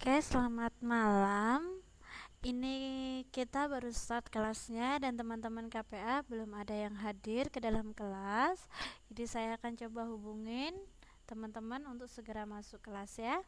Oke, selamat malam. Ini kita baru start kelasnya dan teman-teman KPA belum ada yang hadir ke dalam kelas. Jadi saya akan coba hubungin teman-teman untuk segera masuk kelas ya.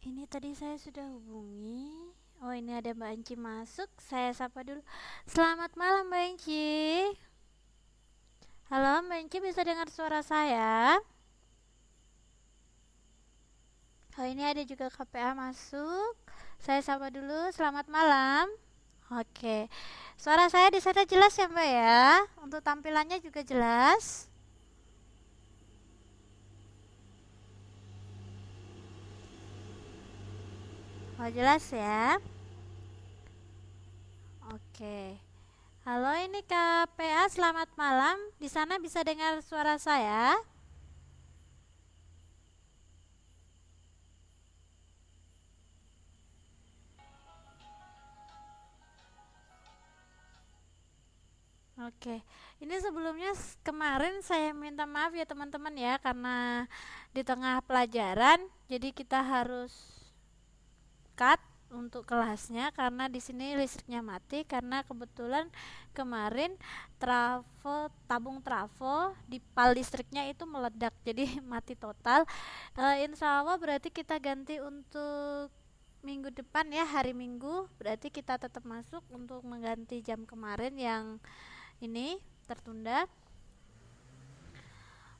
Ini tadi saya sudah hubungi. Oh, ini ada Mbak Enci masuk. Saya sapa dulu. Selamat malam Mbak Enci. Halo Mbak Enci, bisa dengar suara saya? Oh, ini ada juga KPA masuk. Saya sapa dulu. Selamat malam. Oke. Suara saya di sana jelas ya, Mbak ya? Untuk tampilannya juga jelas. Oh, jelas ya. Oke. Halo, ini KPA. Selamat malam. Di sana bisa dengar suara saya? Oke, ini sebelumnya kemarin saya minta maaf ya teman-teman ya karena di tengah pelajaran jadi kita harus cut untuk kelasnya karena di sini listriknya mati karena kebetulan kemarin tabung trafo di pal listriknya itu meledak jadi mati total. Insya Allah berarti kita ganti untuk minggu depan ya, hari Minggu berarti kita tetap masuk untuk mengganti jam kemarin yang ini tertunda.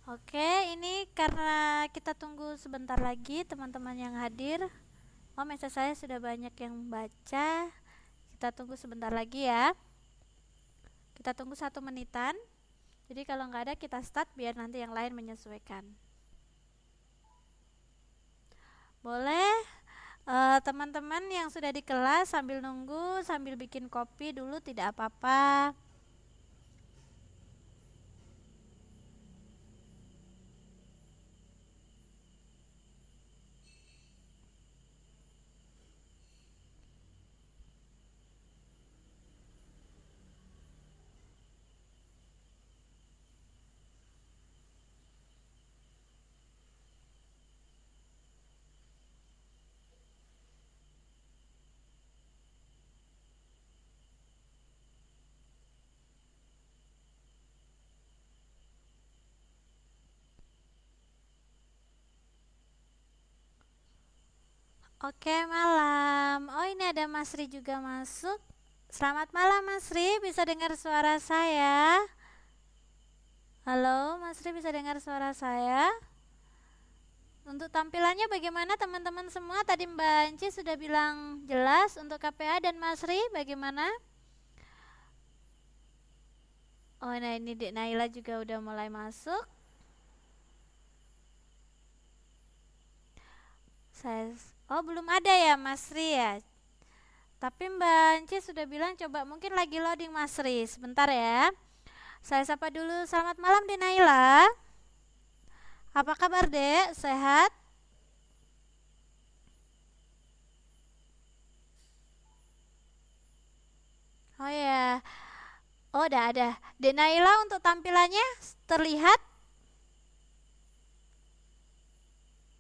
Oke, ini karena kita tunggu sebentar lagi teman-teman yang hadir. Oh, message saya sudah banyak yang baca. Kita tunggu sebentar lagi ya. Kita tunggu 1 menitan. Jadi kalau nggak ada kita start biar nanti yang lain menyesuaikan. Boleh teman-teman yang sudah di kelas sambil nunggu, sambil bikin kopi dulu tidak apa-apa. Oke, malam. Oh, ini ada Mas Ri juga masuk. Selamat malam Mas Ri, bisa dengar suara saya? Halo, Mas Ri bisa dengar suara saya? Untuk tampilannya bagaimana teman-teman semua? Tadi Mbak Anci sudah bilang jelas. Untuk KPA dan Mas Ri bagaimana? Oh, nah ini Dek Naila juga udah mulai masuk. Oh, belum ada ya Mas Ri ya. Tapi Mbak Anci sudah bilang coba mungkin lagi loading Mas Ri. Sebentar ya. Saya sapa dulu. Selamat malam Dek Naila. Apa kabar Dek? Sehat? Oh ya. Oh, udah ada. Dek Naila untuk tampilannya terlihat.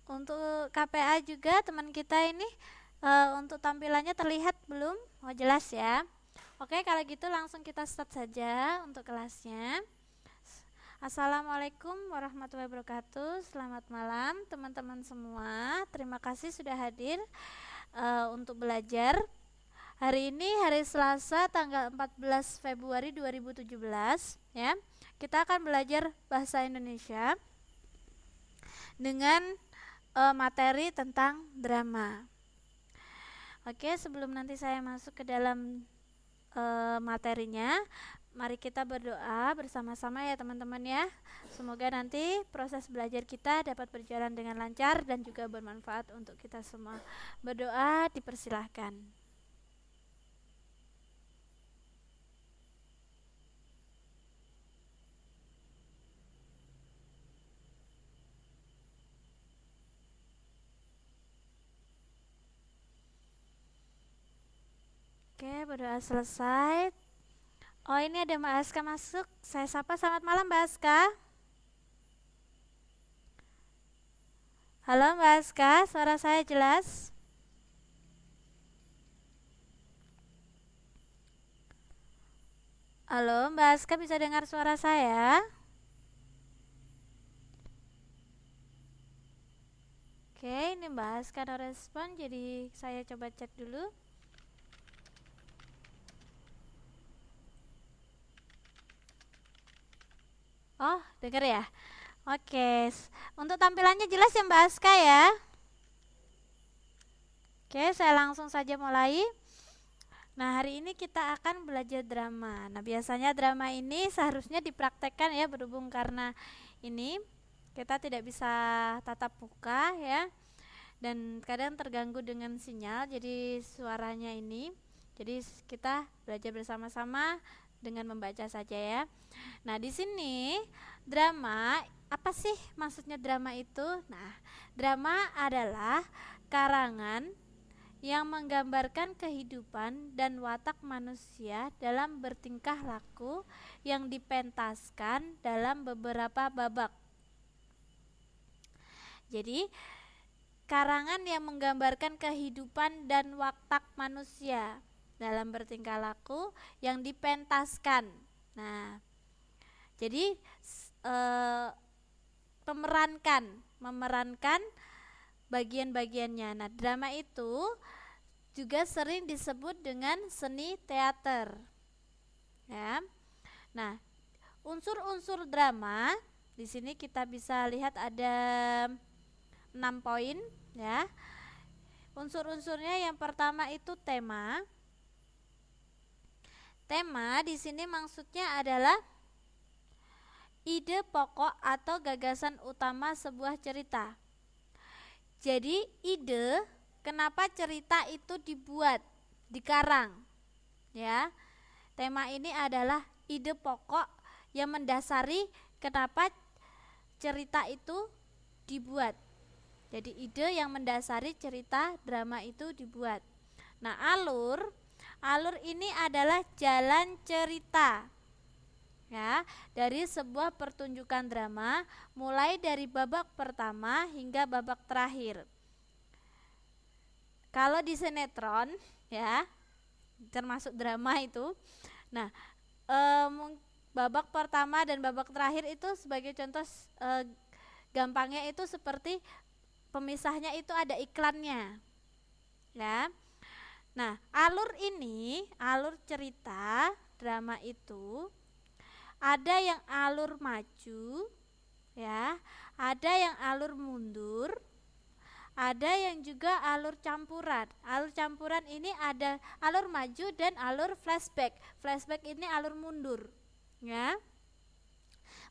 Untuk KPA juga teman kita ini untuk tampilannya terlihat belum? Oh, jelas ya. Oke, kalau gitu langsung kita start saja untuk kelasnya. Assalamualaikum warahmatullahi wabarakatuh. Selamat malam teman-teman semua. Terima kasih sudah hadir untuk belajar. Hari ini hari Selasa tanggal 14 Februari 2017 ya. Kita akan belajar bahasa Indonesia dengan materi tentang drama. Oke, sebelum nanti saya masuk ke dalam materinya, mari kita berdoa bersama-sama ya teman-teman ya. Semoga nanti proses belajar kita dapat berjalan dengan lancar dan juga bermanfaat untuk kita semua. Berdoa dipersilahkan. Oke, berdoa selesai. Oh, ini ada Mbak Aska masuk. Saya sapa, selamat malam Mbak Aska. Halo Mbak Aska, suara saya jelas? Halo Mbak Aska, bisa dengar suara saya? Oke, ini Mbak Aska ada respon, jadi saya coba cek dulu. Oh, dengar ya? Oke, untuk tampilannya jelas ya Mbak Aska ya? Oke, saya langsung saja mulai. Nah, hari ini kita akan belajar drama. Nah, biasanya drama ini seharusnya dipraktekkan ya, berhubung karena ini kita tidak bisa tatap muka ya. Dan kadang terganggu dengan sinyal, jadi suaranya ini. Jadi kita belajar bersama-sama dengan membaca saja ya. Nah, di sini drama, apa sih maksudnya drama itu? Nah, drama adalah karangan yang menggambarkan kehidupan dan watak manusia dalam bertingkah laku yang dipentaskan dalam beberapa babak. Jadi, karangan yang menggambarkan kehidupan dan watak manusia dalam bertingkah laku yang dipentaskan. Nah, jadi memerankan bagian-bagiannya. Nah, drama itu juga sering disebut dengan seni teater. Ya. Nah, unsur-unsur drama di sini kita bisa lihat ada 6 poin ya. Unsur-unsurnya yang pertama itu tema. Tema di sini maksudnya adalah ide pokok atau gagasan utama sebuah cerita. Jadi ide kenapa cerita itu dibuat, dikarang ya. Tema ini adalah ide pokok yang mendasari kenapa cerita itu dibuat. Jadi ide yang mendasari cerita drama itu dibuat. Nah, alur ini adalah jalan cerita ya, dari sebuah pertunjukan drama mulai dari babak pertama hingga babak terakhir. Kalau di sinetron ya, termasuk drama itu, nah babak pertama dan babak terakhir itu sebagai contoh, gampangnya itu seperti pemisahnya itu ada iklannya ya. Nah, alur cerita drama itu ada yang alur maju ya, ada yang alur mundur, ada yang juga alur campuran. Alur campuran ini ada alur maju dan alur flashback. Flashback ini alur mundur, ya.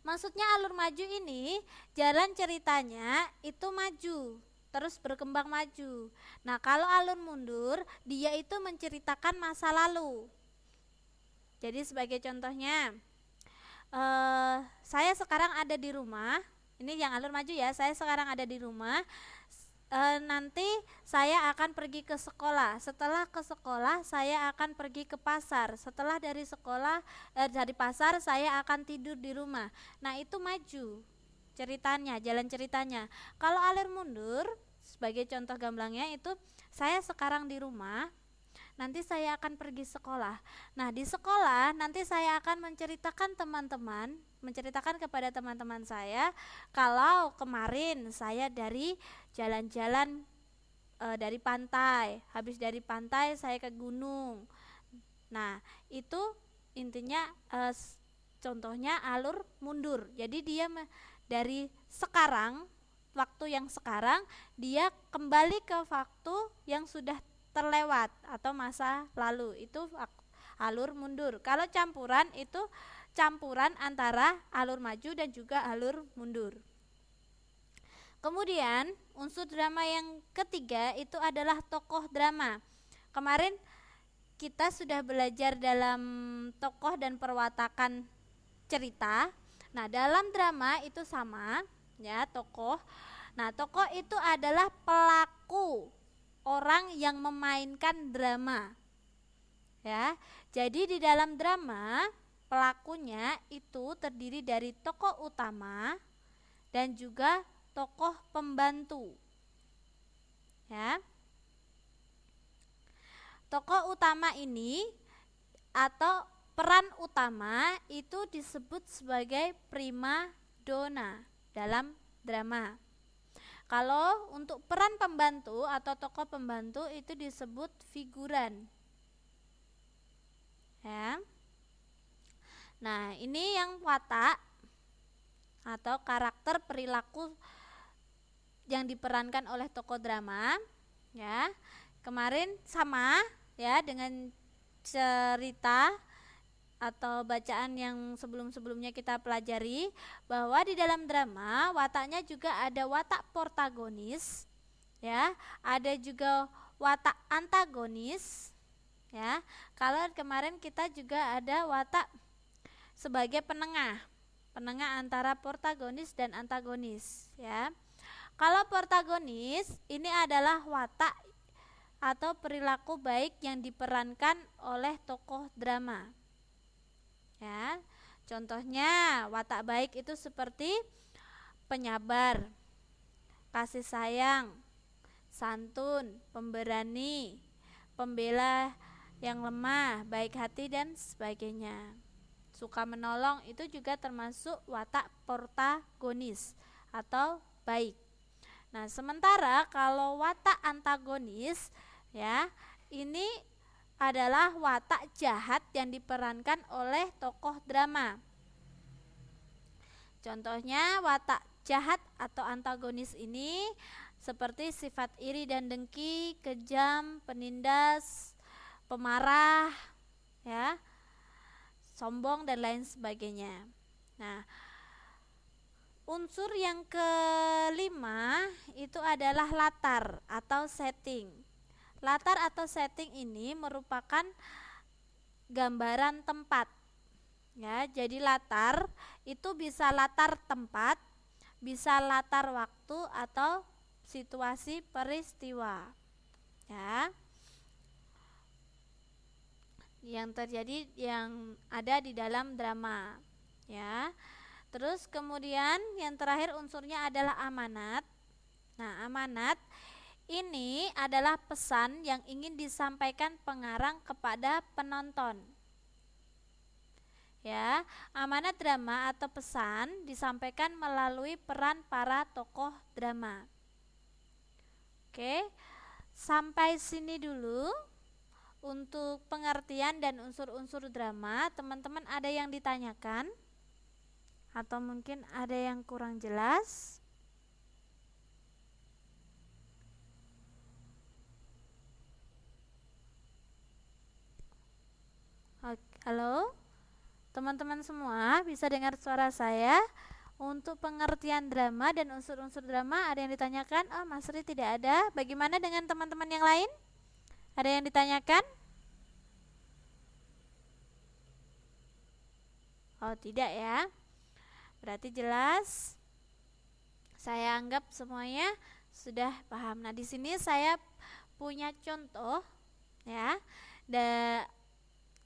Maksudnya alur maju ini jalan ceritanya itu maju, terus berkembang maju. Nah, kalau alur mundur dia itu menceritakan masa lalu. Jadi sebagai contohnya, saya sekarang ada di rumah. Ini yang alur maju ya. Saya sekarang ada di rumah. Nanti saya akan pergi ke sekolah. Setelah ke sekolah saya akan pergi ke pasar. Setelah dari sekolah dari pasar saya akan tidur di rumah. Nah, itu maju ceritanya, jalan ceritanya. Kalau alur mundur sebagai contoh gamblangnya itu, saya sekarang di rumah, nanti saya akan pergi sekolah. Nah, di sekolah nanti saya akan menceritakan kepada teman-teman saya kalau kemarin saya dari jalan-jalan dari pantai, habis dari pantai saya ke gunung. Nah, itu intinya contohnya alur mundur. Jadi dia dari sekarang, waktu yang sekarang, dia kembali ke waktu yang sudah terlewat atau masa lalu, itu alur mundur. Kalau campuran itu campuran antara alur maju dan juga alur mundur. Kemudian unsur drama yang ketiga itu adalah tokoh drama. Kemarin kita sudah belajar dalam tokoh dan perwatakan cerita. Nah, dalam drama itu sama ya, tokoh. Nah, tokoh itu adalah pelaku, orang yang memainkan drama. Ya. Jadi di dalam drama pelakunya itu terdiri dari tokoh utama dan juga tokoh pembantu. Ya. Tokoh utama ini atau peran utama itu disebut sebagai prima donna dalam drama. Kalau untuk peran pembantu atau tokoh pembantu itu disebut figuran. Ya. Nah, ini yang watak atau karakter perilaku yang diperankan oleh tokoh drama, ya. Kemarin sama ya dengan cerita atau bacaan yang sebelum-sebelumnya kita pelajari, bahwa di dalam drama wataknya juga ada watak protagonis, ya, ada juga watak antagonis, ya. Kalau kemarin kita juga ada watak sebagai penengah antara protagonis dan antagonis, ya. Kalau protagonis ini adalah watak atau perilaku baik yang diperankan oleh tokoh drama. Ya, contohnya watak baik itu seperti penyabar, kasih sayang, santun, pemberani, pembela yang lemah, baik hati dan sebagainya. Suka menolong itu juga termasuk watak protagonis atau baik. Nah, sementara kalau watak antagonis, ya, ini adalah watak jahat yang diperankan oleh tokoh drama. Contohnya watak jahat atau antagonis ini seperti sifat iri dan dengki, kejam, penindas, pemarah, ya, sombong dan lain sebagainya. Nah, unsur yang kelima itu adalah latar atau setting. Latar atau setting ini merupakan gambaran tempat. Ya, jadi latar itu bisa latar tempat, bisa latar waktu atau situasi peristiwa. Ya. Yang terjadi, yang ada di dalam drama. Ya. Terus kemudian yang terakhir unsurnya adalah amanat. Nah, amanat ini adalah pesan yang ingin disampaikan pengarang kepada penonton. Ya, amanat drama atau pesan disampaikan melalui peran para tokoh drama. Oke, sampai sini dulu untuk pengertian dan unsur-unsur drama. Teman-teman ada yang ditanyakan? Atau mungkin ada yang kurang jelas? Halo, teman-teman semua, bisa dengar suara saya? Untuk pengertian drama dan unsur-unsur drama ada yang ditanyakan? Oh, Mas Ri tidak ada. Bagaimana dengan teman-teman yang lain? Ada yang ditanyakan? Oh, tidak ya. Berarti jelas. Saya anggap semuanya sudah paham. Nah, di sini saya punya contoh ya.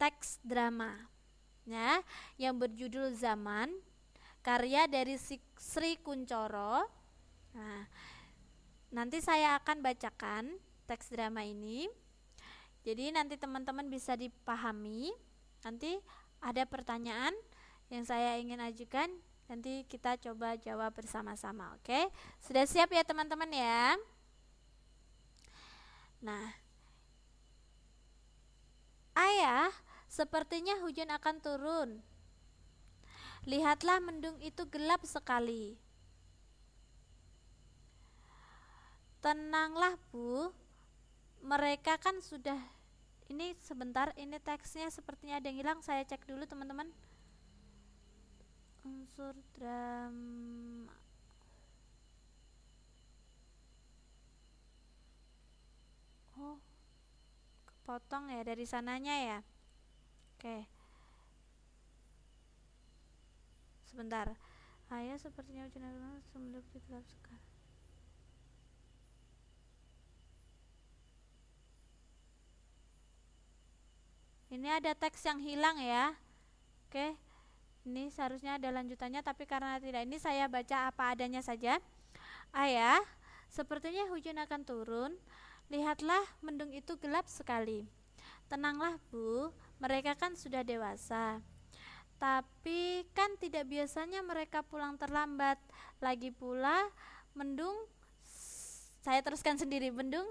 Teks drama ya yang berjudul Zaman, karya dari Sri Kuncoro. Nah, nanti saya akan bacakan teks drama ini. Jadi nanti teman-teman bisa dipahami. Nanti ada pertanyaan yang saya ingin ajukan, nanti kita coba jawab bersama-sama. Oke? Sudah siap ya teman-teman ya? Nah, ayah, sepertinya hujan akan turun. Lihatlah, mendung itu gelap sekali. Tenanglah Bu, mereka kan sudah. Ini sebentar, ini teksnya sepertinya ada yang hilang. Saya cek dulu teman-teman. Unsur drama. Oh, kepotong ya dari sananya ya. Oke, sebentar. Ayah, sepertinya hujan akan sebelum gelap sekali. Ini ada teks yang hilang ya. Oke, ini seharusnya ada lanjutannya, tapi karena tidak, ini saya baca apa adanya saja. Ayah, sepertinya hujan akan turun. Lihatlah, mendung itu gelap sekali. Tenanglah Bu, mereka kan sudah dewasa. Tapi kan tidak biasanya mereka pulang terlambat. Lagi pula mendung, saya teruskan sendiri, mendung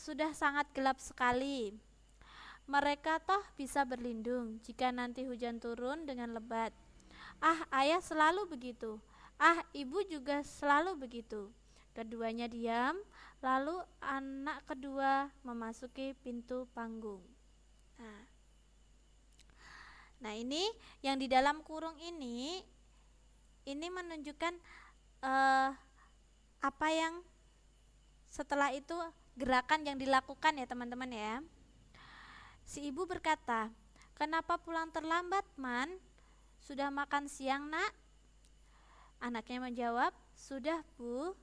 sudah sangat gelap sekali. Mereka toh bisa berlindung jika nanti hujan turun dengan lebat. Ah, ayah selalu begitu. Ah, ibu juga selalu begitu. Keduanya diam, lalu anak kedua memasuki pintu panggung. Nah, ini yang di dalam kurung ini menunjukkan apa yang setelah itu gerakan yang dilakukan ya teman-teman ya. Si ibu berkata, "Kenapa pulang terlambat, Man? Sudah makan siang, Nak?" Anaknya menjawab, "Sudah, Bu.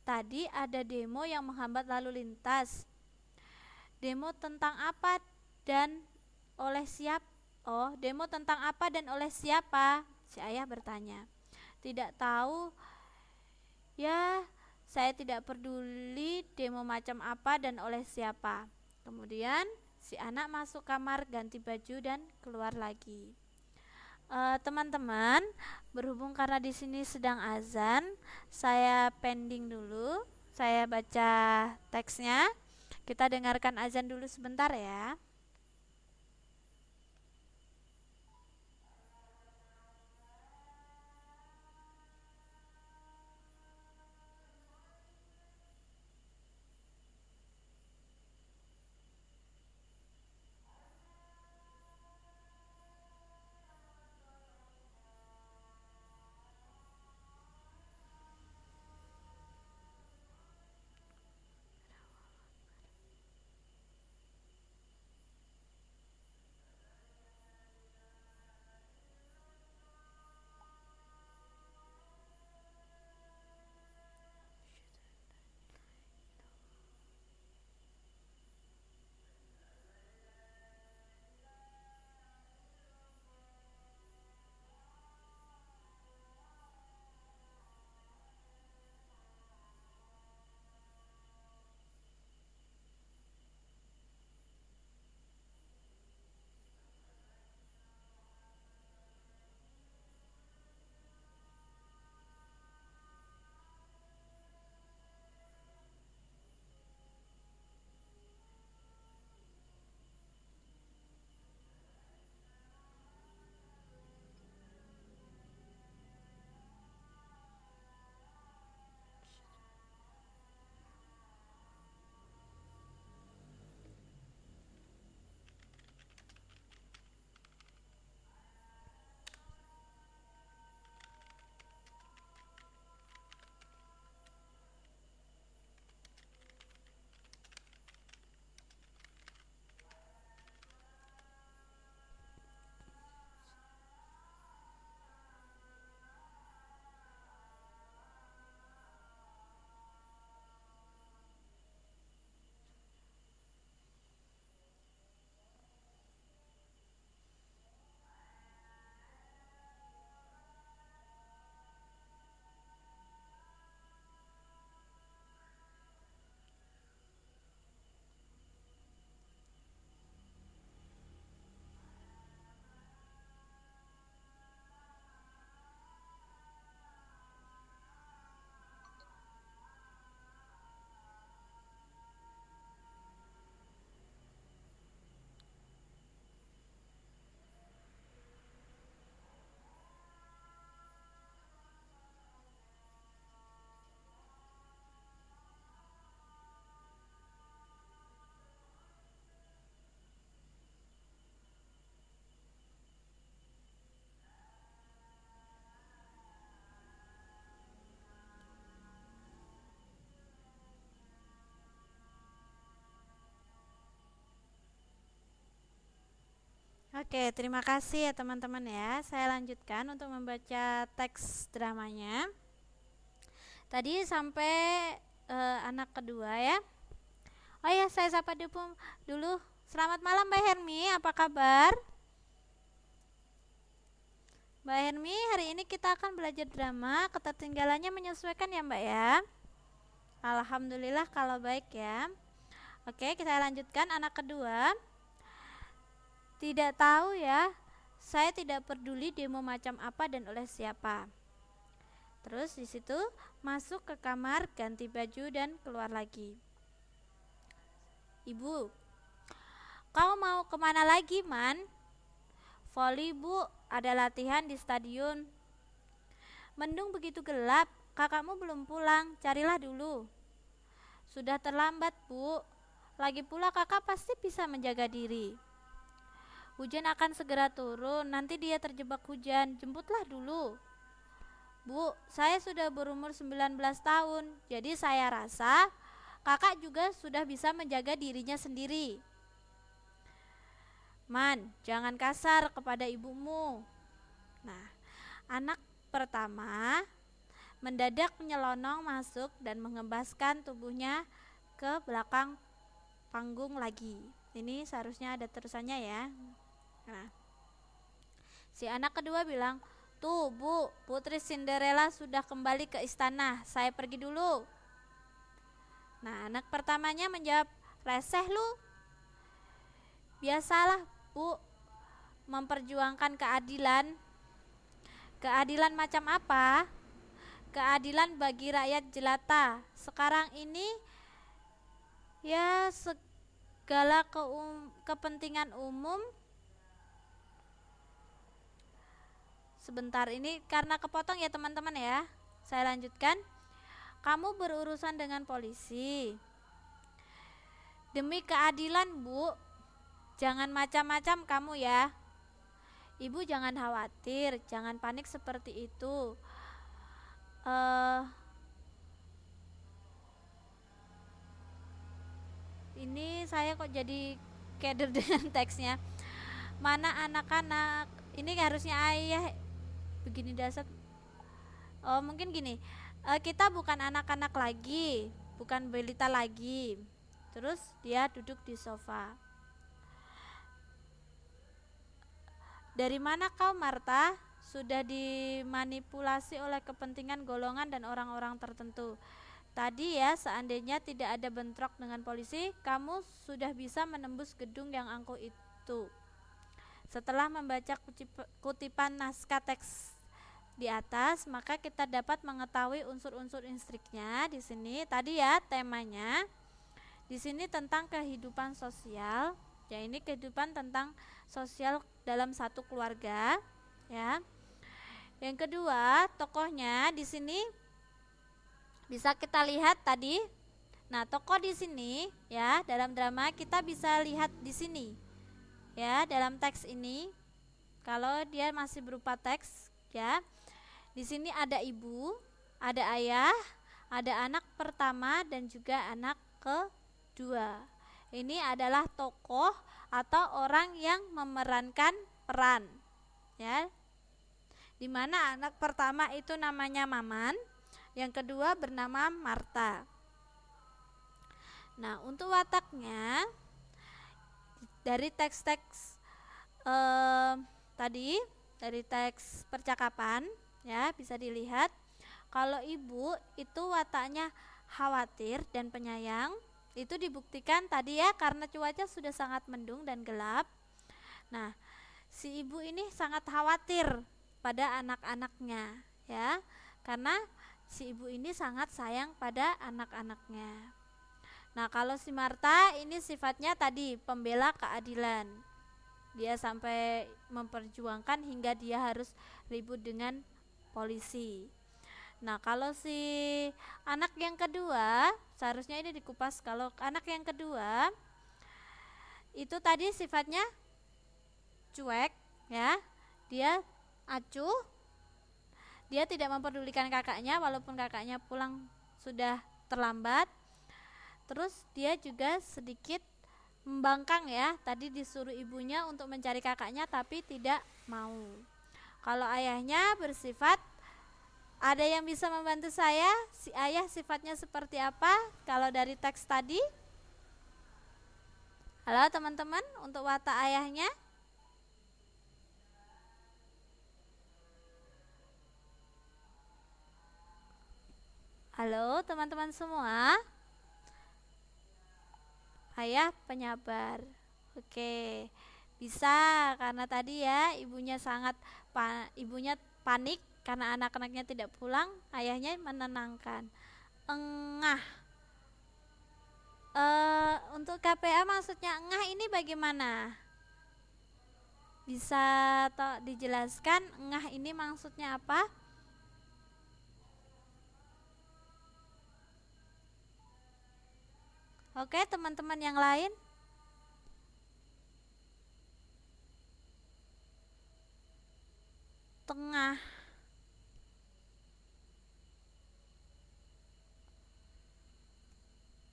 Tadi ada demo yang menghambat lalu lintas." "Demo tentang apa dan oleh siapa?" "Oh, demo tentang apa dan oleh siapa?" si ayah bertanya. "Tidak tahu. Ya, saya tidak peduli demo macam apa dan oleh siapa." Kemudian si anak masuk kamar, ganti baju dan keluar lagi. Teman-teman, berhubung karena di sini sedang azan, saya pending dulu. Saya baca teksnya. Kita dengarkan azan dulu sebentar ya. Oke, terima kasih ya teman-teman ya. Saya lanjutkan untuk membaca teks dramanya. Tadi sampai anak kedua ya. Oh ya, saya sapa dulu. Selamat malam Mbak Hermi, apa kabar? Mbak Hermi, hari ini kita akan belajar drama. Ketertinggalannya menyesuaikan ya Mbak ya. Alhamdulillah kalau baik ya. Oke, kita lanjutkan anak kedua. Tidak tahu ya, saya tidak peduli demo macam apa dan oleh siapa. Terus di situ masuk ke kamar, ganti baju dan keluar lagi. Ibu, kau mau kemana lagi, Man? Voli, Bu, ada latihan di stadion. Mendung begitu gelap, kakakmu belum pulang, carilah dulu. Sudah terlambat, Bu. Lagi pula kakak pasti bisa menjaga diri. Hujan akan segera turun, nanti dia terjebak hujan, jemputlah dulu. Bu, saya sudah berumur 19 tahun, jadi saya rasa kakak juga sudah bisa menjaga dirinya sendiri. Man, jangan kasar kepada ibumu. Nah, anak pertama mendadak menyelonong masuk dan mengembaskan tubuhnya ke belakang panggung lagi. Ini seharusnya ada terusannya ya. Nah, si anak kedua bilang, "Tuh, Bu, Putri Cinderella sudah kembali ke istana. Saya pergi dulu." Nah, anak pertamanya menjawab, "Reseh lu. Biasalah, Bu, memperjuangkan keadilan." Keadilan macam apa? Keadilan bagi rakyat jelata. Sekarang ini ya segala kepentingan umum. Sebentar, ini karena kepotong ya teman-teman ya. Saya lanjutkan. Kamu berurusan dengan polisi. Demi keadilan, Bu. Jangan macam-macam kamu ya. Ibu jangan khawatir, jangan panik seperti itu. Ini saya kok jadi keder dengan teksnya. Mana anak-anak? Ini harusnya ayah begini dasar. Oh, mungkin gini. Kita bukan anak-anak lagi, bukan balita lagi. Terus dia duduk di sofa. Dari mana kau, Martha? Sudah dimanipulasi oleh kepentingan golongan dan orang-orang tertentu. Tadi ya, seandainya tidak ada bentrok dengan polisi, kamu sudah bisa menembus gedung yang angkuh itu. Setelah membaca kutipan naskah teks di atas, maka kita dapat mengetahui unsur-unsur instruknya di sini. Tadi ya temanya di sini tentang kehidupan sosial. Ya, ini kehidupan tentang sosial dalam satu keluarga, ya. Yang kedua, tokohnya di sini bisa kita lihat tadi. Nah, tokoh di sini ya, dalam drama kita bisa lihat di sini. Ya, dalam teks ini kalau dia masih berupa teks ya. Di sini ada ibu, ada ayah, ada anak pertama dan juga anak kedua. Ini adalah tokoh atau orang yang memerankan peran. Ya. Di mana anak pertama itu namanya Maman, yang kedua bernama Martha. Nah, untuk wataknya dari teks-teks tadi, dari teks percakapan ya, bisa dilihat kalau ibu itu wataknya khawatir dan penyayang. Itu dibuktikan tadi ya, karena cuaca sudah sangat mendung dan gelap. Nah, si ibu ini sangat khawatir pada anak-anaknya ya, karena si ibu ini sangat sayang pada anak-anaknya. Nah, kalau si Martha ini sifatnya tadi pembela keadilan. Dia sampai memperjuangkan hingga dia harus ribut dengan polisi. Nah, kalau si anak yang kedua, seharusnya ini dikupas. Kalau anak yang kedua itu tadi sifatnya cuek ya. Dia acuh. Dia tidak memperdulikan kakaknya walaupun kakaknya pulang sudah terlambat. Terus dia juga sedikit membangkang ya. Tadi disuruh ibunya untuk mencari kakaknya tapi tidak mau. Kalau ayahnya bersifat, ada yang bisa membantu saya? Si ayah sifatnya seperti apa? Kalau dari teks tadi? Halo teman-teman, untuk watak ayahnya? Halo teman-teman semua? Ayah penyabar. Oke. Bisa karena tadi ya ibunya panik karena anak-anaknya tidak pulang, ayahnya menenangkan. Engah. Untuk KPA maksudnya engah ini bagaimana? Bisa dijelaskan engah ini maksudnya apa? Oke, teman-teman yang lain? Tengah.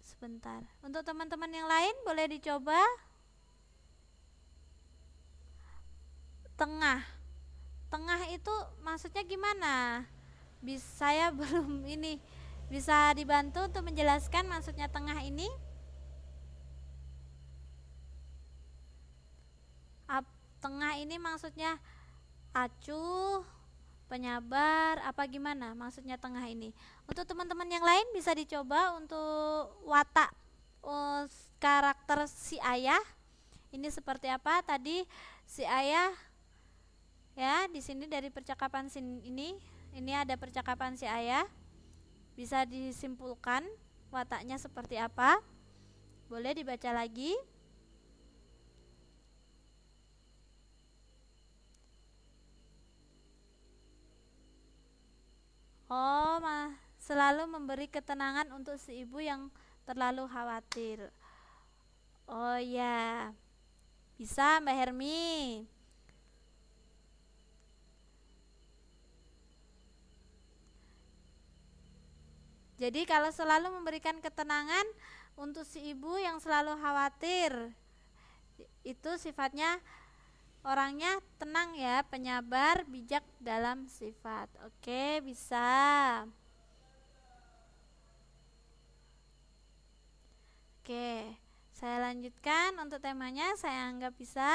Sebentar. Untuk teman-teman yang lain boleh dicoba. Tengah. Tengah itu maksudnya gimana? Saya belum ini. Bisa dibantu untuk menjelaskan maksudnya tengah ini? Tengah ini maksudnya acuh, penyabar, apa gimana maksudnya tengah ini? Untuk teman-teman yang lain bisa dicoba untuk watak karakter si ayah. Ini seperti apa? Tadi si ayah ya, di sini dari percakapan ini ada percakapan si ayah. Bisa disimpulkan wataknya seperti apa? Boleh dibaca lagi. Selalu memberi ketenangan untuk si ibu yang terlalu khawatir. Oh ya, bisa Mbak Hermi. Jadi kalau selalu memberikan ketenangan untuk si ibu yang selalu khawatir, itu sifatnya orangnya tenang ya, penyabar, bijak dalam sifat. Oke, bisa. Oke, saya lanjutkan untuk temanya, saya anggap bisa.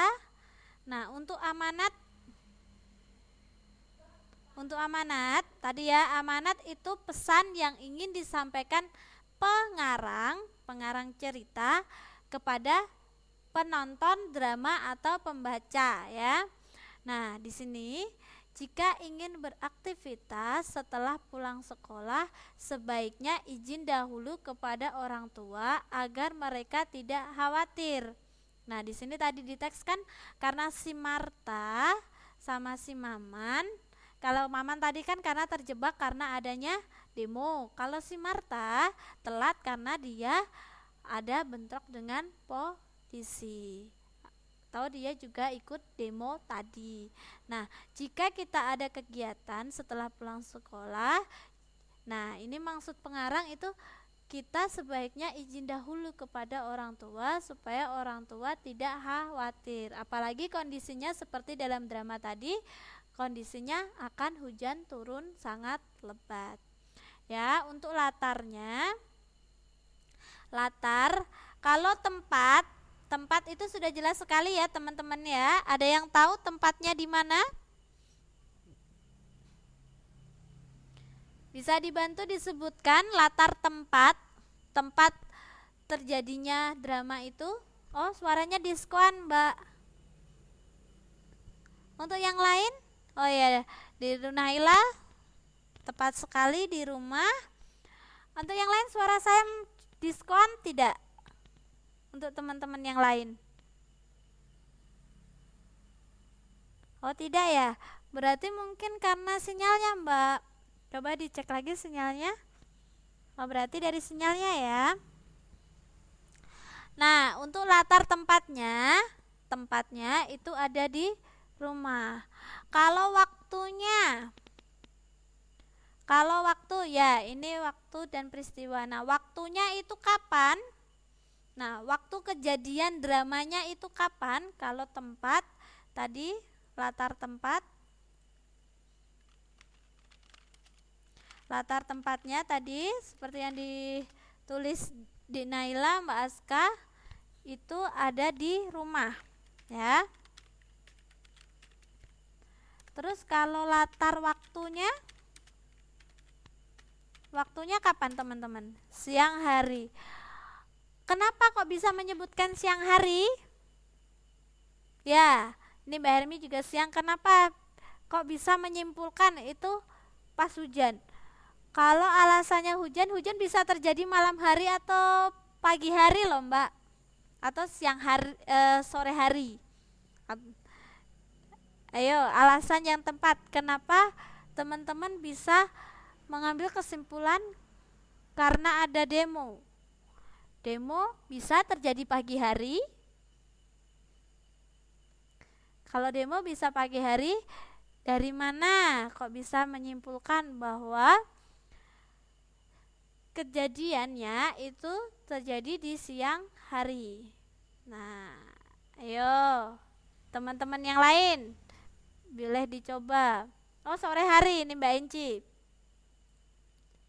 Nah, untuk amanat, tadi ya, amanat itu pesan yang ingin disampaikan pengarang cerita kepada penonton drama atau pembaca ya. Nah, di sini jika ingin beraktivitas setelah pulang sekolah, sebaiknya izin dahulu kepada orang tua agar mereka tidak khawatir. Nah, di sini tadi ditekskan karena si Marta sama si Maman. Kalau Maman tadi kan karena terjebak karena adanya demo. Kalau si Marta telat karena dia ada bentrok dengan polisi. Atau dia juga ikut demo tadi. Nah, jika kita ada kegiatan setelah pulang sekolah, nah ini maksud pengarang itu kita sebaiknya izin dahulu kepada orang tua supaya orang tua tidak khawatir. Apalagi kondisinya seperti dalam drama tadi, kondisinya akan hujan turun sangat lebat. Ya, untuk latarnya, kalau tempat itu sudah jelas sekali ya teman-teman ya. Ada yang tahu tempatnya di mana? Bisa dibantu disebutkan latar tempat terjadinya drama itu? Oh, suaranya diskon, Mbak. Untuk yang lain? Oh ya, di Naila tepat sekali di rumah. Untuk yang lain suara saya diskon tidak? Untuk teman-teman yang lain. Oh tidak ya, berarti mungkin karena sinyalnya Mbak. Coba dicek lagi sinyalnya. Oh berarti dari sinyalnya ya. Nah, untuk latar tempatnya itu ada di rumah. Kalau waktu ya, ini waktu dan peristiwa. Nah, waktunya itu kapan? Nah, waktu kejadian dramanya itu kapan? Kalau tempat tadi, latar tempatnya tadi seperti yang ditulis di Naila, Mbak Aska, itu ada di rumah, ya. Terus kalau latar waktunya kapan teman-teman? Siang hari. Kenapa kok bisa menyebutkan siang hari? Ya, ini Mbak Hermi juga siang. Kenapa kok bisa menyimpulkan itu pas hujan? Kalau alasannya hujan bisa terjadi malam hari atau pagi hari loh Mbak, atau siang hari, sore hari. Ayo, alasan yang tepat. Kenapa teman-teman bisa mengambil kesimpulan karena ada demo? Demo bisa terjadi pagi hari. Kalau demo bisa pagi hari, dari mana kok bisa menyimpulkan bahwa kejadiannya itu terjadi di siang hari? Nah, ayo teman-teman yang lain boleh dicoba. Oh, sore hari ini Mbak Enci.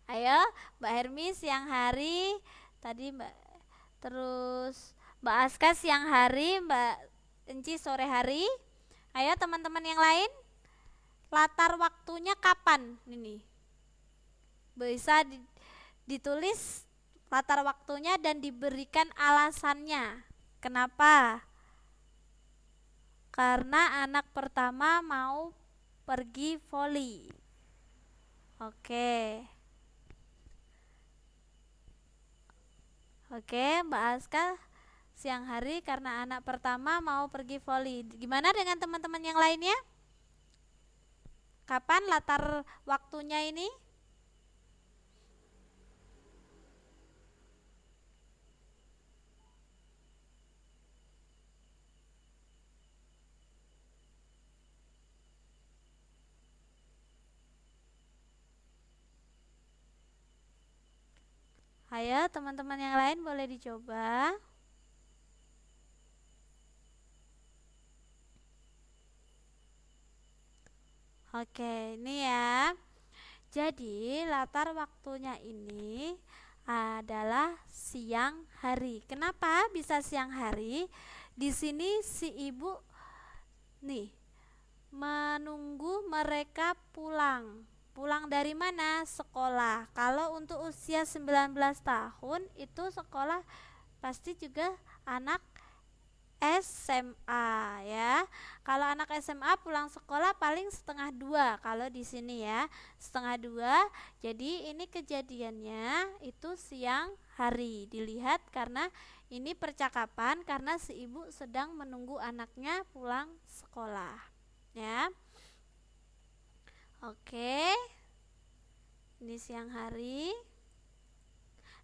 Ayo, Mbak Hermi siang hari, tadi terus Mbak Aska siang hari, Mbak Enci sore hari. Ayo teman-teman yang lain, latar waktunya kapan ini? Bisa ditulis latar waktunya dan diberikan alasannya. Kenapa? Karena anak pertama mau pergi voli. Oke, Mbak Aska siang hari karena anak pertama mau pergi voli. Gimana dengan teman-teman yang lainnya? Kapan latar waktunya ini? Ayo teman-teman yang lain boleh dicoba. Oke, ini ya. Jadi latar waktunya ini adalah siang hari. Kenapa bisa siang hari? Di sini si ibu nih menunggu mereka pulang. Pulang dari mana? Sekolah. Kalau untuk usia 19 tahun itu sekolah pasti juga anak SMA ya. Kalau anak SMA pulang sekolah paling setengah 2 kalau di sini ya, setengah 2. Jadi ini kejadiannya itu siang hari. Dilihat karena ini percakapan karena si ibu sedang menunggu anaknya pulang sekolah ya. Oke, ini siang hari.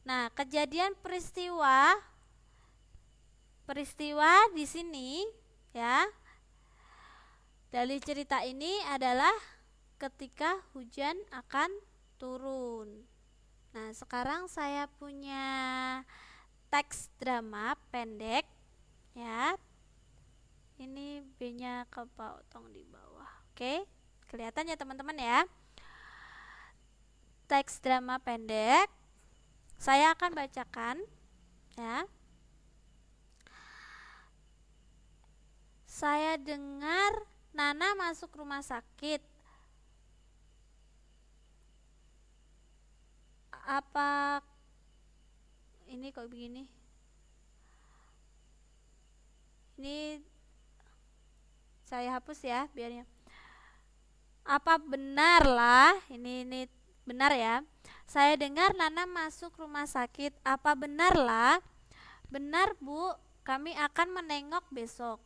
Nah, kejadian peristiwa di sini ya. Dari cerita ini adalah ketika hujan akan turun. Nah, sekarang saya punya teks drama pendek ya. Ini B-nya kepotong di bawah. Oke, kelihatan ya teman-teman ya. Teks drama pendek saya akan bacakan ya. Saya dengar Nana masuk rumah sakit. Apa ini kok begini? Ini saya hapus ya biarnya. Apa benar lah? Ini benar ya. Saya dengar Nana masuk rumah sakit. Apa benar lah? Benar, Bu. Kami akan menengok besok.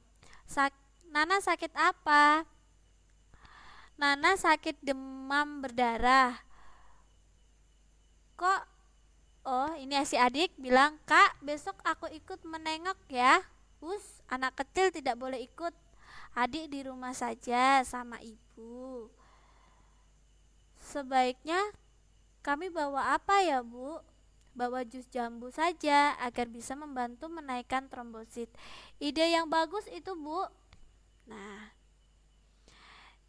Nana sakit apa? Nana sakit demam berdarah. Kok? Oh, ini si adik bilang, "Kak, besok aku ikut menengok ya." Anak kecil tidak boleh ikut. Adik di rumah saja sama ibu. Sebaiknya kami bawa apa ya, Bu? bawa jus jambu saja agar bisa membantu menaikkan trombosit. Ide yang bagus itu, Bu.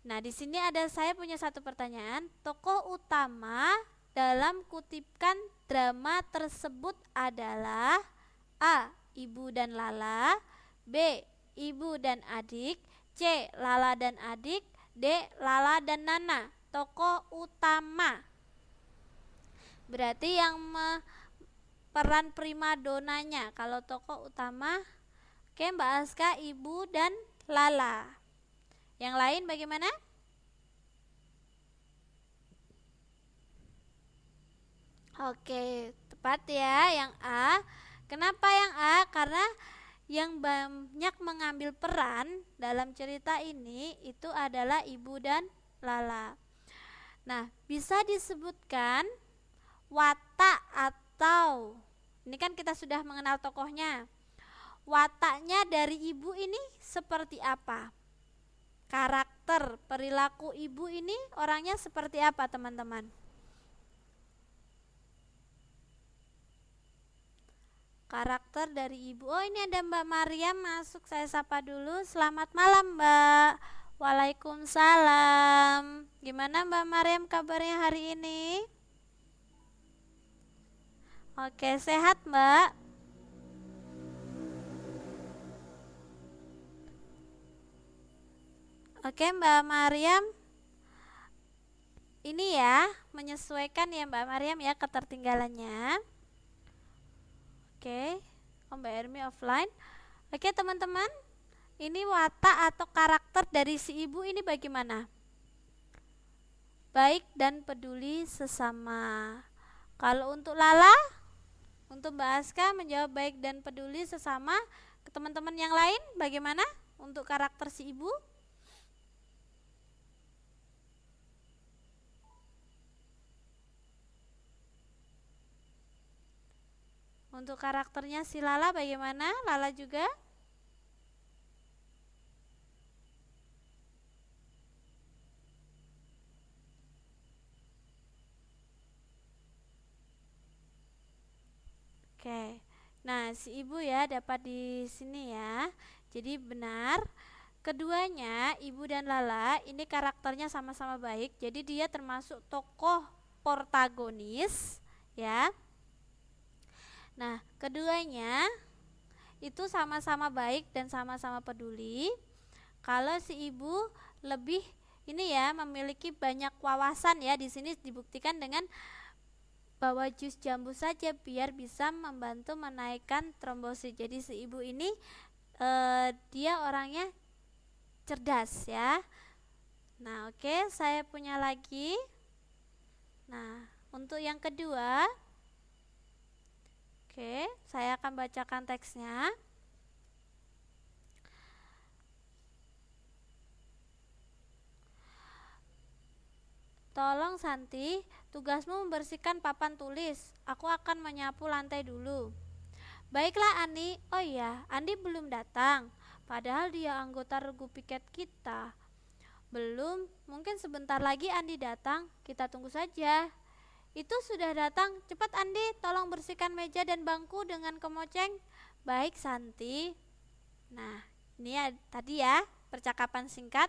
Nah, di sini saya punya satu pertanyaan. Tokoh utama dalam kutipan drama tersebut adalah A. Ibu dan Lala, B. Ibu dan adik, C. Lala dan adik, D. Lala dan Nana. Tokoh utama berarti yang peran primadonanya. Kalau tokoh utama, oke Mbak Aska, Ibu dan Lala. Yang lain bagaimana? Oke, tepat ya yang A. Kenapa yang A? Karena yang banyak mengambil peran dalam cerita ini itu adalah Ibu dan Lala. Nah, bisa disebutkan watak atau ini kan kita sudah mengenal tokohnya. Wataknya dari ibu ini seperti apa? Karakter, perilaku ibu ini orangnya seperti apa, teman-teman? Karakter dari ibu. Oh, ini ada Mbak Mariam masuk, saya sapa dulu. Selamat malam, Mbak. Waalaikumsalam. Gimana Mbak Mariam kabarnya hari ini? Oke, sehat Mbak? Oke Mbak Mariam, ini ya menyesuaikan ya Mbak Mariam ya ketertinggalannya. Oke, Mbak Ermi offline. Oke teman-teman, ini watak atau karakter dari si ibu ini bagaimana? Baik dan peduli sesama. Kalau untuk Lala, untuk Mbak Aska menjawab baik dan peduli sesama. Ke teman-teman yang lain bagaimana untuk karakter si ibu? Untuk karakternya si Lala bagaimana? Lala juga? Oke. Nah, si ibu ya dapat di sini ya. Jadi benar, keduanya Ibu dan Lala ini karakternya sama-sama baik. Jadi dia termasuk tokoh protagonis ya. Nah, keduanya itu sama-sama baik dan sama-sama peduli. Kalau si ibu lebih ini ya memiliki banyak wawasan ya, di sini dibuktikan dengan bawa jus jambu saja biar bisa membantu menaikkan trombosit. Jadi si ibu ini dia orangnya cerdas ya. Nah, oke, saya punya lagi. Nah, untuk yang kedua, oke, saya akan bacakan teksnya. Tolong Santi, tugasmu membersihkan papan tulis. Aku akan menyapu lantai dulu. Baiklah Andi. Oh iya, Andi belum datang. Padahal dia anggota regu piket kita. Belum, mungkin sebentar lagi Andi datang. Kita tunggu saja. Itu sudah datang. Cepat Andi, tolong bersihkan meja dan bangku dengan kemoceng. Baik Santi. Nah, ini ya, tadi ya percakapan singkat.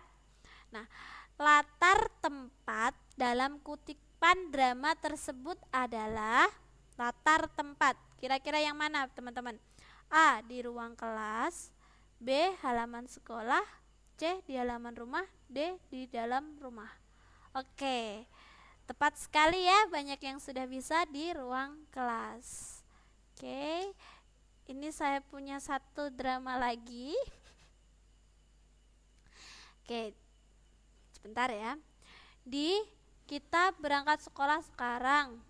Nah, latar tempat dalam kutipan drama tersebut adalah latar tempat. Kira-kira yang mana teman-teman? A. Di ruang kelas, B. Halaman sekolah, C. Di halaman rumah, D. Di dalam rumah. Oke, tepat sekali ya, banyak yang sudah bisa di ruang kelas. Oke, ini saya punya satu drama lagi. Oke, sebentar ya. Kita berangkat sekolah sekarang.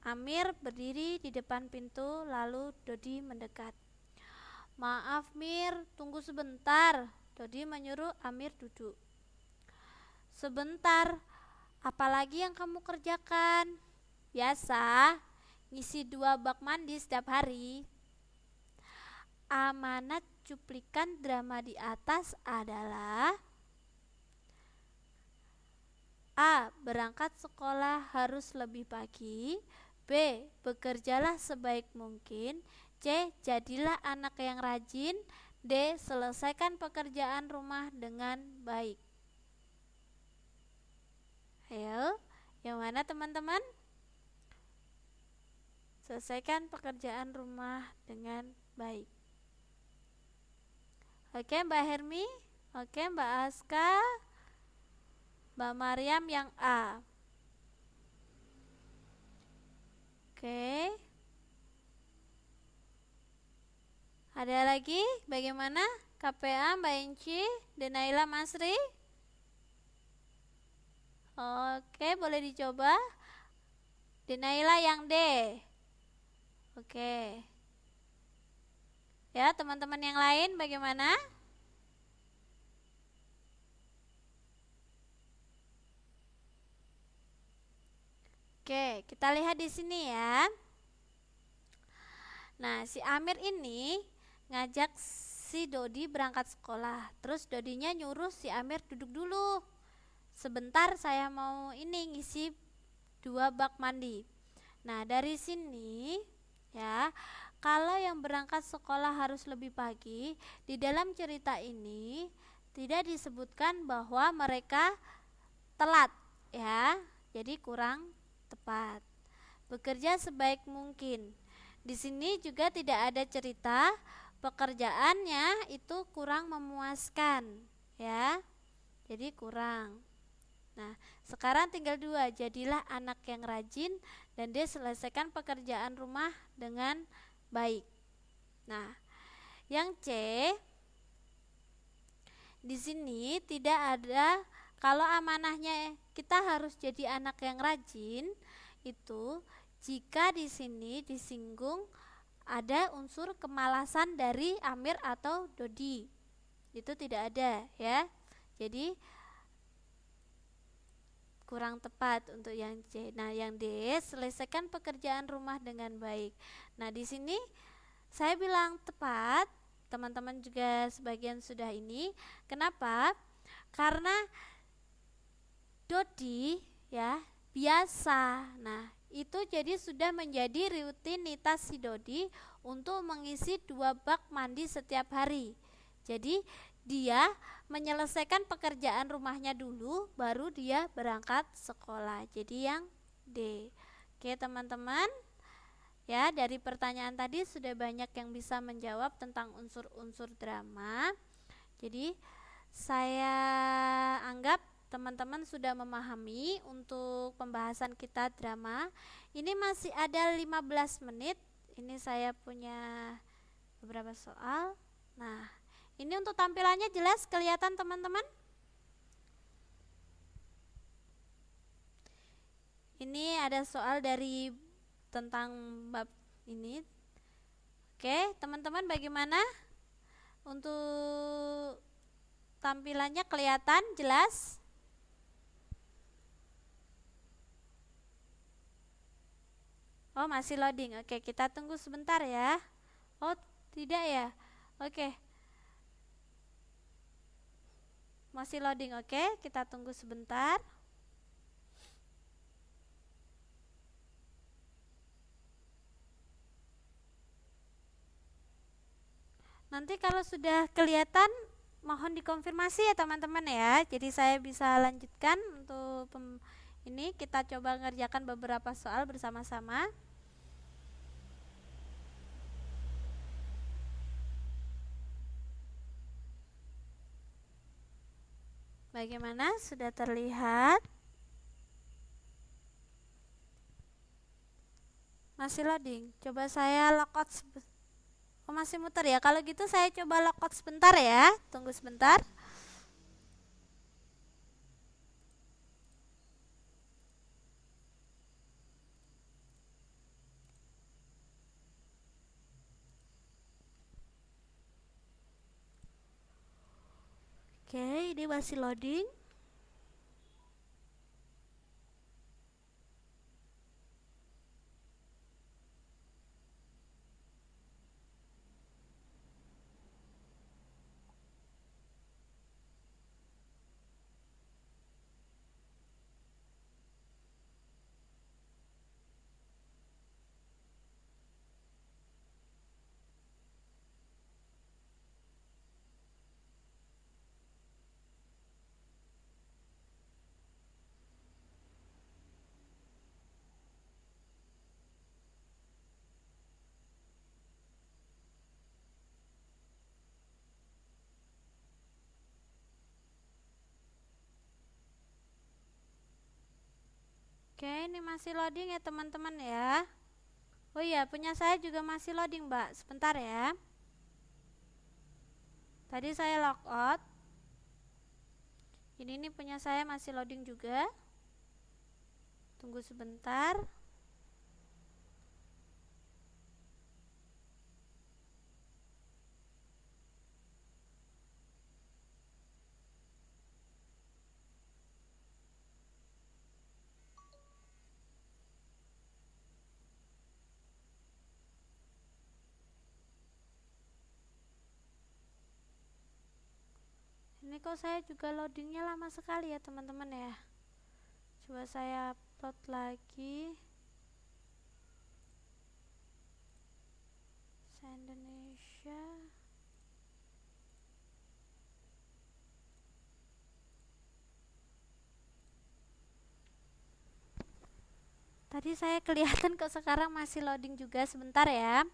Amir berdiri di depan pintu, lalu Dodi mendekat. Maaf Mir, tunggu sebentar. Dodi menyuruh Amir duduk. Sebentar, apalagi yang kamu kerjakan? Biasa, ngisi 2 bak mandi setiap hari. Amanat cuplikan drama di atas adalah A. Berangkat sekolah harus lebih pagi, B. Bekerjalah sebaik mungkin. C. Jadilah anak yang rajin. D. Selesaikan pekerjaan rumah dengan baik. Ayo, yang mana teman-teman? Selesaikan pekerjaan rumah dengan baik. Oke, Mbak Hermi. Oke, Mbak Aska. Mbak Mariam yang A. Oke. Ada lagi? Bagaimana? KPA, Mbak Inci, Denaila Masri. Oke, boleh dicoba. Denaila yang D. Oke. Ya, teman-teman yang lain bagaimana? Oke, kita lihat di sini ya. Nah, si Amir ini ngajak si Dodi berangkat sekolah. Terus Dodinya nyuruh si Amir duduk dulu. Sebentar saya mau ini ngisi 2 bak mandi. Nah, dari sini ya, kalau yang berangkat sekolah harus lebih pagi, di dalam cerita ini tidak disebutkan bahwa mereka telat ya. Jadi kurang tepat. Bekerja sebaik mungkin. Di sini juga tidak ada cerita pekerjaannya itu kurang memuaskan ya. Jadi kurang. Nah, sekarang tinggal 2, jadilah anak yang rajin dan dia selesaikan pekerjaan rumah dengan baik. Nah, yang C di sini tidak ada, kalau amanahnya kita harus jadi anak yang rajin itu jika di sini disinggung ada unsur kemalasan dari Amir atau Dodi. Itu tidak ada ya. Jadi kurang tepat untuk yang C. Nah, yang D, selesaikan pekerjaan rumah dengan baik. Nah, di sini saya bilang tepat, teman-teman juga sebagian sudah ini. Kenapa? Karena Dodi ya biasa. Nah, itu jadi sudah menjadi rutinitas si Dodi untuk mengisi 2 bak mandi setiap hari. Jadi dia menyelesaikan pekerjaan rumahnya dulu, baru dia berangkat sekolah. Jadi yang D. Oke teman-teman, ya dari pertanyaan tadi sudah banyak yang bisa menjawab tentang unsur-unsur drama. Jadi saya anggap teman-teman sudah memahami untuk pembahasan kita drama. Ini masih ada 15 menit. Ini saya punya beberapa soal. Nah, ini untuk tampilannya jelas kelihatan teman-teman? Ini ada soal dari tentang bab ini. Oke, teman-teman bagaimana? Untuk tampilannya kelihatan jelas? Oh, masih loading. Oke, kita tunggu sebentar ya. Oh, tidak ya? Oke. Masih loading, oke? Kita tunggu sebentar. Nanti kalau sudah kelihatan mohon dikonfirmasi ya teman-teman ya. Jadi saya bisa lanjutkan untuk ini kita coba ngerjakan beberapa soal bersama-sama. Bagaimana? Sudah terlihat? Masih loading. Coba saya lockout. Oh, masih muter ya. Kalau gitu saya coba lockout sebentar ya. Tunggu sebentar. Oke, ini masih loading. Oke, ini masih loading ya teman-teman ya. Oh iya, punya saya juga masih loading, Mbak. Sebentar ya. Tadi saya logout. Ini nih punya saya masih loading juga. Tunggu sebentar. Ini kok saya juga loadingnya lama sekali ya teman-teman ya. Coba saya upload lagi. Saya Indonesia. Tadi saya kelihatan kok sekarang masih loading juga, sebentar ya.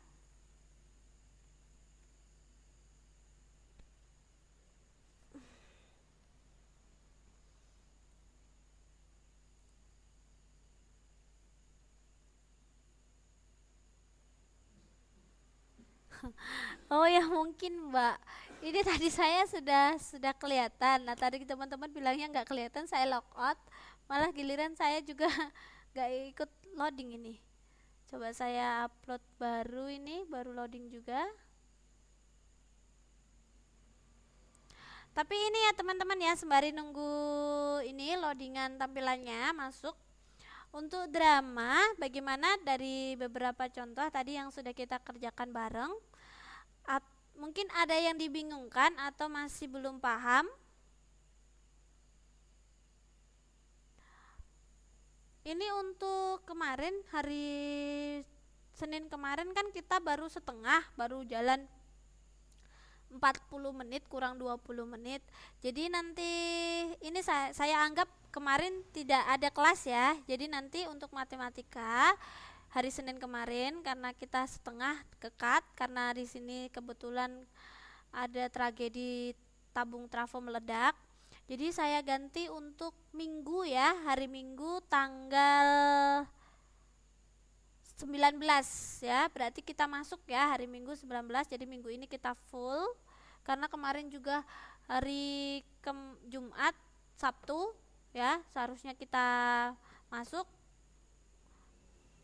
Oh ya mungkin Mbak. Ini tadi saya sudah kelihatan. Nah tadi teman-teman bilangnya nggak kelihatan, saya logout. Malah giliran saya juga nggak ikut loading ini. Coba saya upload baru, ini baru loading juga. Tapi ini ya teman-teman ya, sembari nunggu ini loadingan tampilannya masuk. Untuk drama, bagaimana dari beberapa contoh tadi yang sudah kita kerjakan bareng. Mungkin ada yang dibingungkan atau masih belum paham. Ini untuk kemarin, hari Senin kemarin kan kita baru setengah, baru jalan 40 menit kurang 20 menit. Jadi nanti ini saya anggap kemarin tidak ada kelas ya. Jadi nanti untuk matematika hari Senin kemarin karena kita setengah kekat karena di sini kebetulan ada tragedi tabung trafo meledak. Jadi saya ganti untuk Minggu ya, hari Minggu tanggal 19 ya. Berarti kita masuk ya hari Minggu 19. Jadi minggu ini kita full. Karena kemarin juga hari Jumat, Sabtu ya, seharusnya kita masuk.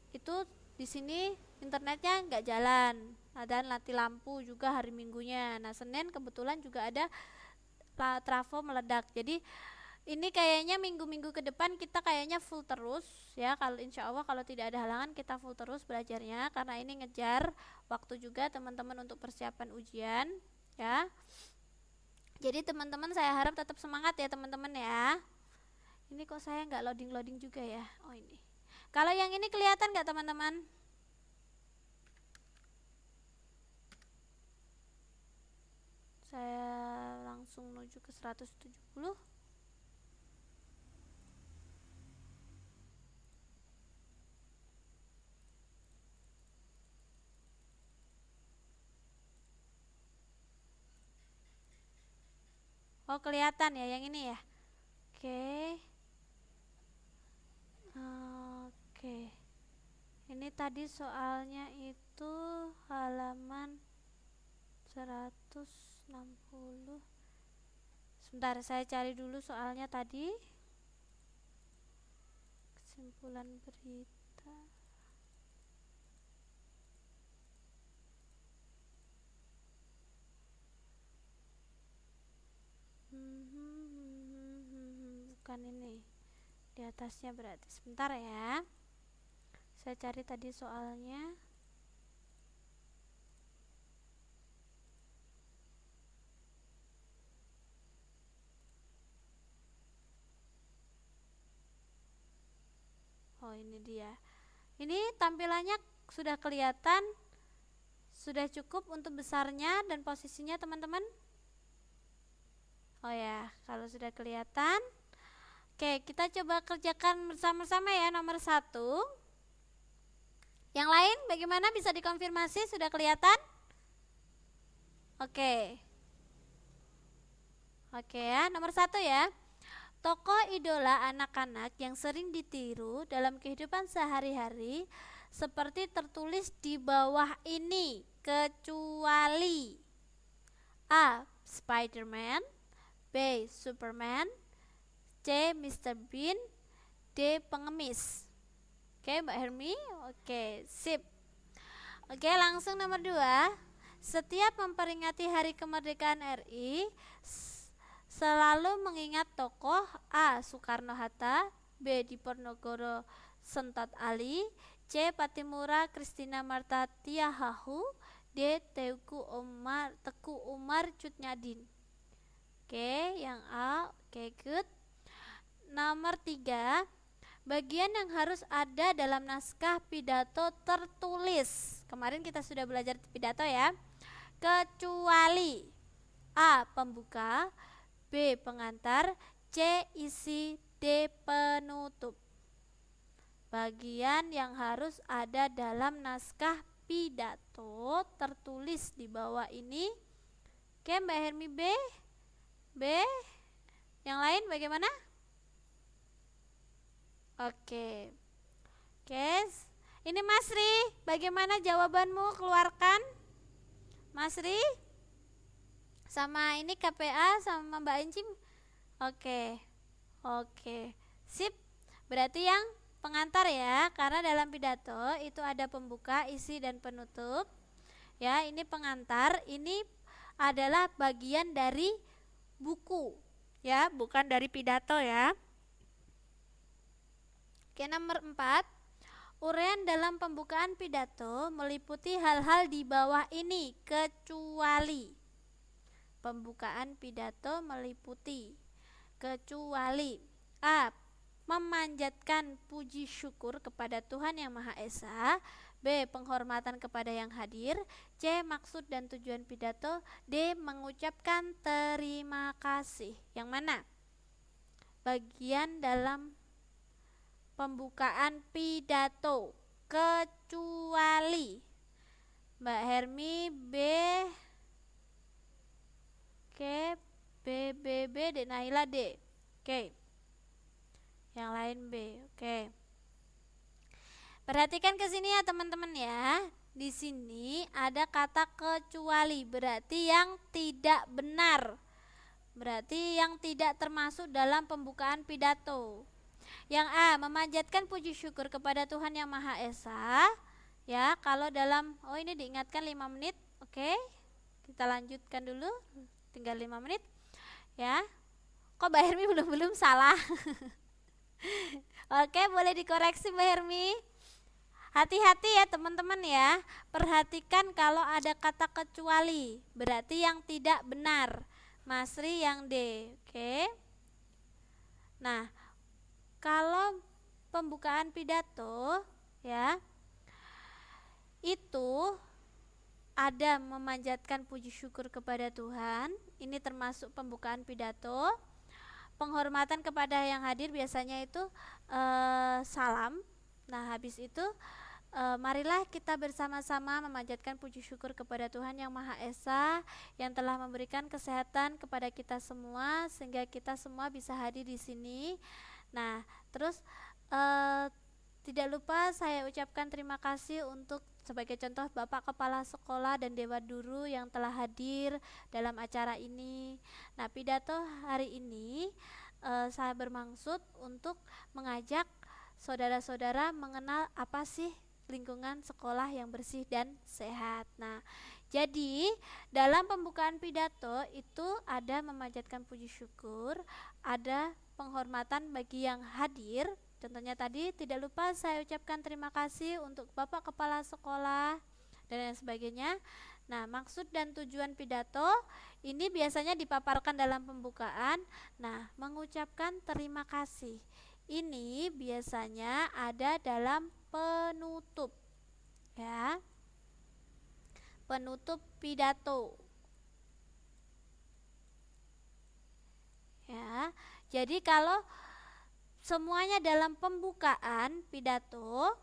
Itu di sini internetnya nggak jalan, dan mati lampu juga hari Minggunya. Nah Senin kebetulan juga ada trafo meledak. Jadi ini kayaknya minggu-minggu ke depan kita kayaknya full terus ya. Kalau insya Allah kalau tidak ada halangan kita full terus belajarnya, karena ini ngejar waktu juga teman-teman untuk persiapan ujian ya. Jadi teman-teman saya harap tetap semangat ya teman-teman ya. Ini kok saya nggak loading juga ya. Oh ini. Kalau yang ini kelihatan nggak teman-teman? Saya langsung menuju ke 170. Oh kelihatan ya yang ini ya. Oke. Oke. Ini tadi soalnya itu halaman 160. Sebentar saya cari dulu soalnya tadi. Kesimpulan berita. Bukan ini. Di atasnya berarti. Sebentar ya. Saya cari tadi soalnya. Oh ini dia. Ini tampilannya sudah kelihatan. Sudah cukup untuk besarnya dan posisinya teman-teman. Oh ya, kalau sudah kelihatan. Oke, kita coba kerjakan bersama-sama ya nomor 1. Yang lain bagaimana, bisa dikonfirmasi sudah kelihatan? Oke. Oke ya, nomor 1 ya. Tokoh idola anak-anak yang sering ditiru dalam kehidupan sehari-hari seperti tertulis di bawah ini, kecuali A. Spider-Man, B. Superman, C. Mr. Bean, D. Pengemis. Oke, Mbak Hermi. Oke, sip. Oke, langsung nomor 2. Setiap memperingati Hari Kemerdekaan RI, selalu mengingat tokoh A. Soekarno-Hatta, B. Diponegoro Sentot Ali, C. Pattimura Kristina Marta Tiahahu, D. Teku Umar Cutnyadin. Oke, yang A. Oke, good. Nomor 3. Bagian yang harus ada dalam naskah pidato tertulis. Kemarin kita sudah belajar pidato ya. Kecuali A. Pembuka, B. Pengantar, C. Isi, D. Penutup. Bagian yang harus ada dalam naskah pidato tertulis di bawah ini. Oke, Mbak Hermi B. B. Yang lain bagaimana? Oke. Oke. Ini Mas Ri, bagaimana jawabanmu? Keluarkan. Mas Ri? Sama ini KPA sama Mbak Encim. Oke. Oke. Sip. Berarti yang pengantar ya, karena dalam pidato itu ada pembuka, isi dan penutup. Ya, ini pengantar, ini adalah bagian dari buku. Ya, bukan dari pidato ya. Oke, nomor 4. Uraian dalam pembukaan pidato meliputi hal-hal di bawah ini, kecuali. Pembukaan pidato meliputi kecuali A. Memanjatkan puji syukur kepada Tuhan Yang Maha Esa, B. Penghormatan kepada yang hadir, C. Maksud dan tujuan pidato, D. Mengucapkan terima kasih. Yang mana? Bagian dalam pembukaan pidato kecuali. Mbak Hermi B. Oke, B, B, B, D. Naila D. Oke. Yang lain B. Oke. Perhatikan ke sini ya teman-teman ya. Di sini ada kata kecuali, berarti yang tidak benar. Berarti yang tidak termasuk dalam pembukaan pidato. Yang A. Memanjatkan puji syukur kepada Tuhan Yang Maha Esa. Ya, kalau dalam ini diingatkan 5 menit. Oke. Kita lanjutkan dulu. Tinggal 5 menit. Ya. Kok Mbak Hermi belum salah? Oke, boleh dikoreksi Mbak Hermi. Hati-hati ya teman-teman ya. Perhatikan kalau ada kata kecuali, berarti yang tidak benar. Masri yang D. Oke. Nah, kalau pembukaan pidato ya, itu ada memanjatkan puji syukur kepada Tuhan. Ini termasuk pembukaan pidato. Penghormatan kepada yang hadir biasanya itu salam. Nah, habis itu marilah kita bersama-sama memanjatkan puji syukur kepada Tuhan Yang Maha Esa yang telah memberikan kesehatan kepada kita semua sehingga kita semua bisa hadir di sini. Nah, terus tidak lupa saya ucapkan terima kasih untuk sebagai contoh Bapak Kepala Sekolah dan Dewa Guru yang telah hadir dalam acara ini. Nah, pidato hari ini saya bermaksud untuk mengajak saudara-saudara mengenal apa sih lingkungan sekolah yang bersih dan sehat. Nah, jadi dalam pembukaan pidato itu ada memanjatkan puji syukur, ada penghormatan bagi yang hadir. Contohnya tadi, tidak lupa saya ucapkan terima kasih untuk Bapak Kepala Sekolah dan lain sebagainya. Nah, maksud dan tujuan pidato ini biasanya dipaparkan dalam pembukaan. Nah, mengucapkan terima kasih ini biasanya ada dalam penutup. Ya. Penutup pidato. Ya. Jadi kalau semuanya dalam pembukaan pidato,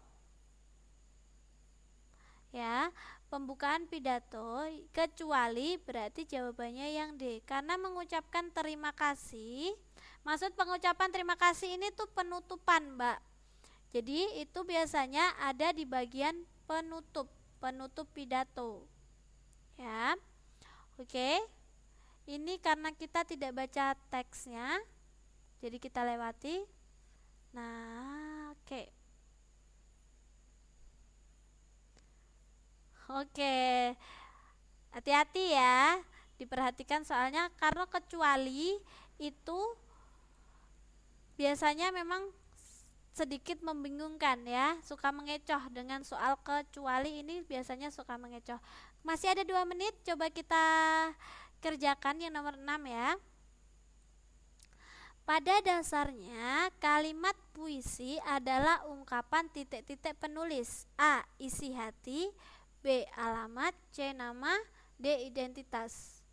ya, pembukaan pidato kecuali berarti jawabannya yang D, karena mengucapkan terima kasih Maksud pengucapan terima kasih ini tuh penutupan, Mbak. Jadi itu biasanya ada di bagian penutup pidato. Ya. Oke. Ini karena kita tidak baca teksnya, jadi kita lewati. Nah, oke. Oke. Hati-hati ya. Diperhatikan soalnya karena kecuali itu biasanya memang sedikit membingungkan ya, suka mengecoh dengan soal kecuali ini biasanya suka mengecoh. Masih ada 2 menit, coba kita kerjakan yang nomor 6 ya. Pada dasarnya kalimat puisi adalah ungkapan titik-titik penulis. A. Isi hati, B. Alamat, C. Nama, D. Identitas.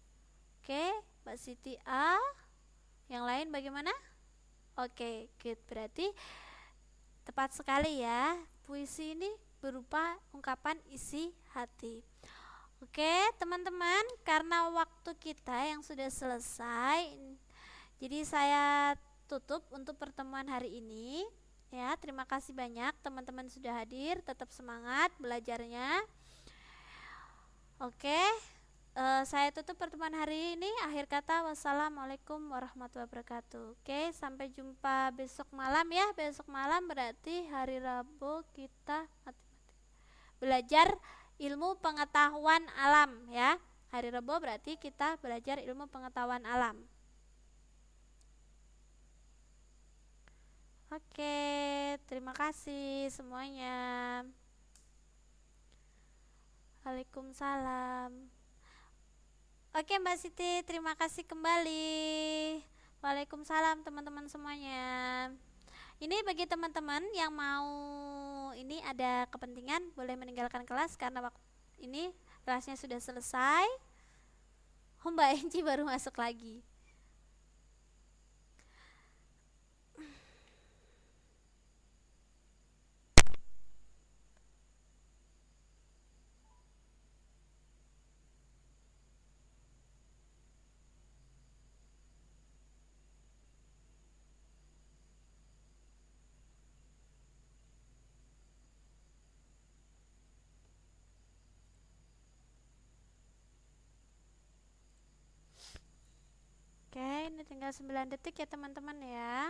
Oke, Mbak Siti A. Yang lain bagaimana? Oke, good. Berarti tepat sekali ya. Puisi ini berupa ungkapan isi hati. Oke, teman-teman, karena waktu kita yang sudah selesai, jadi saya tutup untuk pertemuan hari ini. Ya, terima kasih banyak teman-teman sudah hadir. Tetap semangat belajarnya. Oke. Saya tutup pertemuan hari ini. Akhir kata, wassalamualaikum warahmatullahi wabarakatuh. Oke, sampai jumpa besok malam ya. Besok malam berarti hari Rabu kita belajar ilmu pengetahuan alam ya. Hari Rabu berarti kita belajar ilmu pengetahuan alam. Oke, terima kasih semuanya. Waalaikumsalam. Oke Mbak Siti, terima kasih kembali. Waalaikumsalam teman-teman semuanya. Ini bagi teman-teman yang mau ini ada kepentingan boleh meninggalkan kelas karena waktu ini kelasnya sudah selesai. Mbak Enci baru masuk lagi. Oke, ini tinggal 9 detik ya teman-teman ya.